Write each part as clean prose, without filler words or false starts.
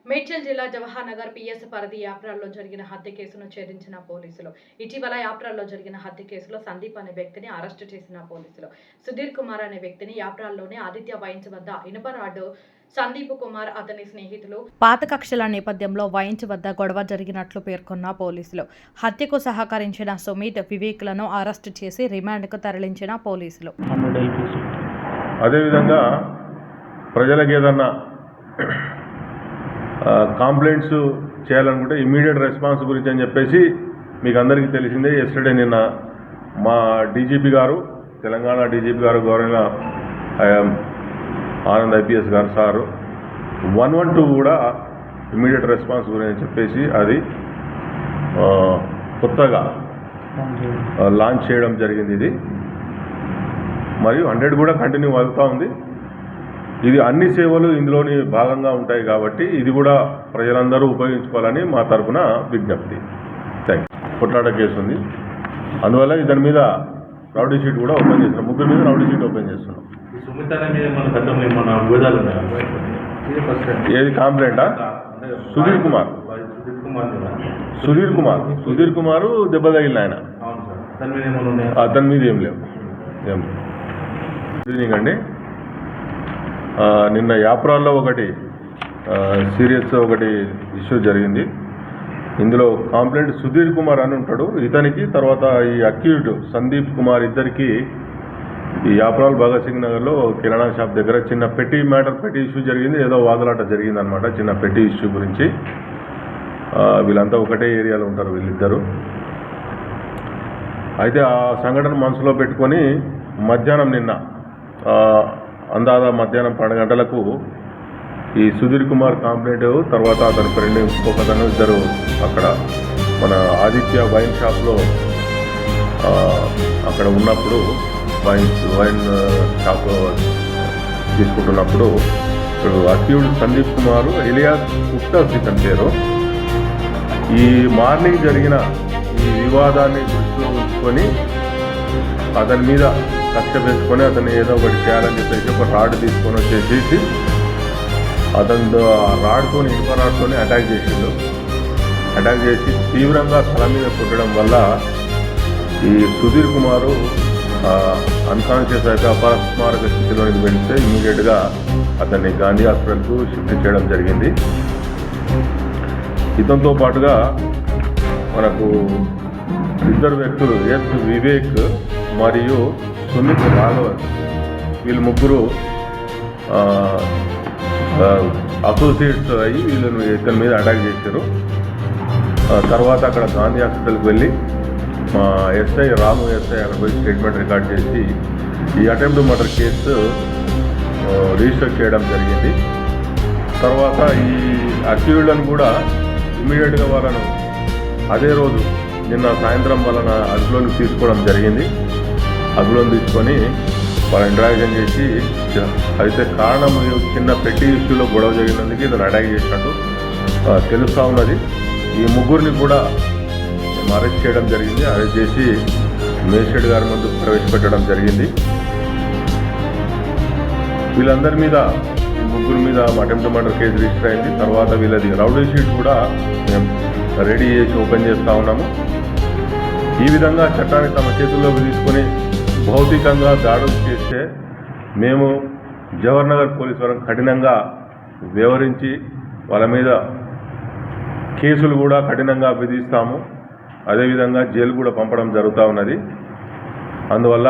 మేడ్చల్ జిల్లా జవహర్ నగర్ పిఎస్ పరిధి యాప్రాల్లో జరిగిన హత్య కేసును ఛేదించిన పోలీసులు. ఇటీవల యాప్రాల్లో జరిగిన హత్య కేసులో సందీప్ అనే వ్యక్తిని అరెస్టు చేసిన పోలీసులు. సుధీర్ కుమార్ అనే వ్యక్తిని యాప్రాల్లోని ఆదిత్య వైన్స్ వద్ద ఇనుపరాడు సందీప్ కుమార్ అతని స్నేహితులు పాత కక్షల నేపథ్యంలో వైన్స్ వద్ద గొడవ జరిగినట్లు పేర్కొన్న పోలీసులు. హత్యకు సహకరించిన సుమిత్, వివేక్లను అరెస్టు చేసి రిమాండ్కు తరలించిన పోలీసులు. అదేవిధంగా ప్రజలకు ఏదన్నా కంప్లైంట్స్ చేయాలనుకుంటే ఇమ్మీడియట్ రెస్పాన్స్ గురించి అని చెప్పేసి మీకు అందరికీ తెలిసిందే. ఎస్టర్డే నిన్న మా డీజీపీ గారు, తెలంగాణ డీజీపీ గారు, గవర్నర్ ఆనంద్ ఐపీఎస్ గారు సారు 112 కూడా ఇమ్మీడియట్ రెస్పాన్స్ గురించి చెప్పేసి అది కొత్తగా లాంచ్ చేయడం జరిగింది. ఇది మరియు 100 కూడా కంటిన్యూ అవుతూ ఉంది. ఇది అన్ని సేవలు ఇందులోని భాగంగా ఉంటాయి కాబట్టి ఇది కూడా ప్రజలందరూ ఉపయోగించుకోవాలని మా తరఫున విజ్ఞప్తి. Thank you. కొట్లాట కేసు ఉంది, అందువల్ల దాని మీద రౌడీ షీట్ కూడా ఓపెన్ చేస్తున్నాం. ముగ్గురు మీద రౌడీ షీట్ ఓపెన్ చేస్తున్నాం. ఏది కంప్లైంటా? సుధీర్ కుమార్ దెబ్బ తగిలిన ఆయన, అతని మీద ఏం లేవు. గుడ్ ఈవినింగ్ అండి. నిన్న యాప్రాల్లో ఒకటి సీరియస్ ఇష్యూ జరిగింది. ఇందులో కంప్లైంట్ సుధీర్ కుమార్ అని ఉంటాడు. ఇతనికి తర్వాత ఈ అక్యూజ్డ్ సందీప్ కుమార్ ఇద్దరికి ఈ యాప్రాల్ భగత్ సింగ్ నగర్లో కిరాణా షాప్ దగ్గర చిన్న పెట్టి ఇష్యూ జరిగింది. ఏదో వాదలాట జరిగిందనమాట, చిన్న పెట్టి ఇష్యూ గురించి. వీళ్ళంతా ఒకటే ఏరియాలో ఉంటారు వీళ్ళిద్దరు. అయితే ఆ సంఘటన మనసులో పెట్టుకొని మధ్యాహ్నం నిన్న అందాదా మధ్యాహ్నం 12 గంటలకు ఈ సుధీర్ కుమార్ కంప్లైంట్, తర్వాత అతని ఫ్రెండ్ ఇంకొకతను ఇద్దరు అక్కడ మన ఆదిత్య వైన్ షాప్లో అక్కడ ఉన్నప్పుడు వైన్ షాప్లో తీసుకుంటున్నప్పుడు అక్యూజ్డ్ సందీప్ కుమార్ ఎలియాస్ ఉక్తాస్ ఇతని పేరు. ఈ మార్నింగ్ జరిగిన ఈ వివాదాన్ని దృష్టిలో ఉంచుకొని అతని మీద కక్ష పెంచుకొని అతన్ని ఏదో ఒకటి చేయాలని చెప్పేసి ఒక రాడ్ తీసుకొని వచ్చేసి అతను ఆ రాడ్తో ఇనుప రాడ్తో అటాక్ చేసి తీవ్రంగా తల మీద కొట్టడం వల్ల ఈ సుధీర్ కుమారు అన్కాన్షియస్ అయితే అపస్మారక స్థితిలోకి వెళ్తే ఇమీడియట్గా అతన్ని గాంధీ హాస్పిటల్కు షిఫ్ట్ చేయడం జరిగింది. ఇతనితో పాటుగా మనకు ఇద్దరు వ్యక్తులు ఎస్ వివేక్ మరియు సుమిత్ రాఘవన్, వీళ్ళు ముగ్గురు అసోసియేట్స్ అయ్యి వీళ్ళని ఇతని మీద అటాక్ చేశారు. తర్వాత అక్కడ గాంధీ హాస్పిటల్కి వెళ్ళి మా రాము ఎస్ఐ అక్కడ పోయి స్టేట్మెంట్ రికార్డ్ చేసి ఈ అటెంప్ట్ మర్డర్ కేసు రిజిస్టర్ చేయడం జరిగింది. తర్వాత ఈ అక్యూజ్డ్లను కూడా ఇమ్మీడియట్గా వాళ్ళను అదే రోజు నిన్న సాయంత్రం వాళ్ళని అదుపులోకి తీసుకోవడం జరిగింది. అదుపులోకి తీసుకొని వాళ్ళ ఇంటరాక్షన్ చేసి అయితే కారణం చిన్న పెట్టి ఇష్యూలో గొడవ జరిగినందుకు ఇతను అటాక్ చేసినట్టు తెలుస్తూ ఉన్నది. ఈ ముగ్గురిని కూడా మేము అరెస్ట్ చేయడం జరిగింది. అరెస్ట్ చేసి మేజిస్ట్రేట్ గారి ముందు ప్రవేశపెట్టడం జరిగింది. వీళ్ళందరి మీద ఈ ముగ్గురి మీద అటెంప్ట్ మర్డర్ కేసు రిజిస్టర్ అయింది. తర్వాత వీళ్ళది రౌడీ షీట్ కూడా మేము రెడీ చేసి ఓపెన్ చేస్తూ ఉన్నాము. ఈ విధంగా చట్టాన్ని తమ చేతుల్లోకి తీసుకొని భౌతికంగా దాడులు చేస్తే మేము జవహర్ నగర్ పోలీసు వారు కఠినంగా వ్యవహరించి వాళ్ళ మీద కేసులు కూడా కఠినంగా విధిస్తాము. అదేవిధంగా జైలు కూడా పంపడం జరుగుతూ ఉన్నది. అందువల్ల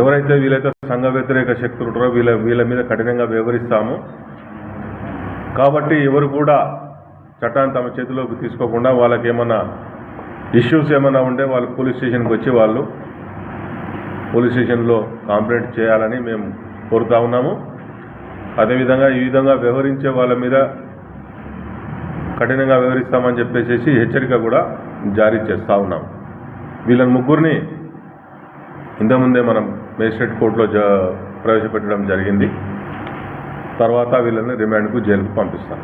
ఎవరైతే వీళ్ళైతే సంఘ వ్యతిరేక శక్తులు ఉంటారో వీళ్ళ మీద కఠినంగా వ్యవహరిస్తాము. కాబట్టి ఎవరు కూడా చట్టాన్ని తమ చేతిలోకి తీసుకోకుండా వాళ్ళకి ఏమన్నా ఇష్యూస్ ఏమైనా ఉంటే వాళ్ళు పోలీస్ స్టేషన్కి వచ్చి వాళ్ళు పోలీస్ స్టేషన్లో కంప్లైంట్ చేయాలని మేము కోరుతా ఉన్నాము. అదేవిధంగా ఈ విధంగా వ్యవహరించే వాళ్ళ మీద కఠినంగా వ్యవహరిస్తామని చెప్పేసి హెచ్చరిక కూడా జారీ చేస్తూ ఉన్నాం. వీళ్ళని ముగ్గురిని ఇంతకుముందే మనం మేజిస్ట్రేట్ కోర్టులో ప్రవేశపెట్టడం జరిగింది. తర్వాత వీళ్ళని రిమాండ్కు జైలుకు పంపిస్తాం.